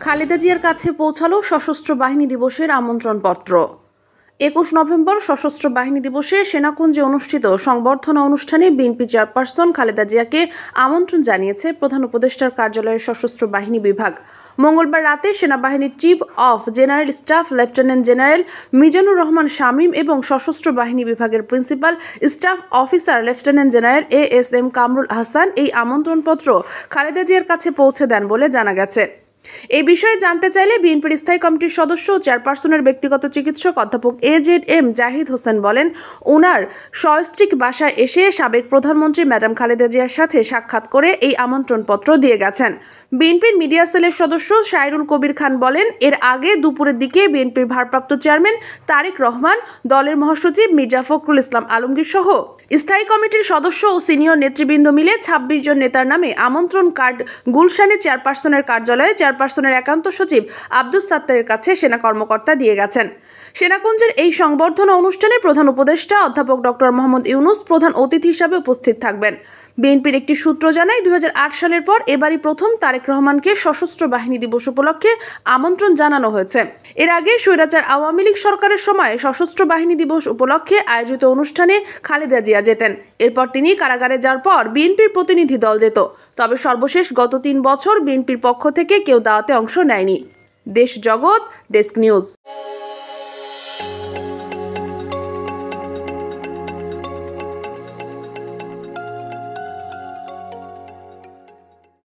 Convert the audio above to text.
খালেদা জিয়ার কাছে পৌঁছালো সশস্ত্র বাহিনী দিবসের আমন্ত্রণপত্র। ২১ নভেম্বর সশস্ত্র বাহিনী দিবসে সেনাকুঞ্জে অনুষ্ঠিত সংবর্ধনা অনুষ্ঠানে বিএনপি চেয়ারপারসন খালেদা জিয়াকে আমন্ত্রণ জানিয়েছে প্রধান উপদেষ্টার কার্যালয়ের সশস্ত্র বাহিনী বিভাগ। মঙ্গলবার রাতে সেনাবাহিনীর chief of general staff lieutenant general Mizanur Rahman Shamim এবং সশস্ত্র বাহিনী বিভাগের principal staff officer lieutenant general ASM Kamrul Ahsan এই আমন্ত্রণপত্র খালেদা জিয়ার কাছে পৌঁছে দেন বলে জানা গেছে। এই বিষয়ে জানতে চাইলে বিএনপির স্থায়ী কমিটির সদস্য ও চেয়ারপারসনের ব্যক্তিগত চিকিৎসক অধ্যাপক AZM জাহিদ হোসেন বলেন, ওনার সস্ত্রীক বাসায় এসে সাবেক প্রধানমন্ত্রী ম্যাডাম খালেদা জিয়ার সাথে সাক্ষাৎ করে এই আমন্ত্রণপত্র দিয়ে গেছেন। বিএনপির মিডিয়া সেলের সদস্য শায়রুল কবির খান বলেন, এর আগে দুপুরের দিকে বিএনপির ভারপ্রাপ্ত চেয়ারম্যান তারেক রহমান, দলের মহাসচিব মির্জা ফখরুল ইসলাম আলমগীর সহ স্থায়ী কমিটির সদস্য ও সিনিয়র নেতৃবৃন্দ মিলে ২৬ জন নেতার নামে আমন্ত্রণ কার্ড গুলশানে চেয়ারপারসনের কার্যালয়ে চেয়ারপারসনের একান্ত সচিব আব্দুস সাত্তারের কাছে সেনা কর্মকর্তা দিয়ে গেছেন। সেনাকুঞ্জের এই সংবর্ধনা অনুষ্ঠানে প্রধান উপদেষ্টা অধ্যাপক ডক্টর মোহাম্মদ ইউনুস প্রধান অতিথি হিসাবে উপস্থিত থাকবেন। বিএনপির একটি সূত্র জানায়, ২০০৮ সালের পর এবারই প্রথম তারেক রহমানকে সশস্ত্র বাহিনী দিবস উপলক্ষে আমন্ত্রণ জানানো হয়েছে। এর আগে স্বৈরাচার আওয়ামী লীগ সরকারের সময় সশস্ত্র বাহিনী দিবস উপলক্ষে আয়োজিত অনুষ্ঠানে খালেদা জিয়া যেতেন। এরপর তিনি কারাগারে যাওয়ার পর বিএনপির প্রতিনিধি দল যেত। তবে সর্বশেষ গত ৩ বছর বিএনপির পক্ষ থেকে কেউ দাওয়াতে অংশ নেয়নি। দেশ জগৎ ডেস্ক নিউজ।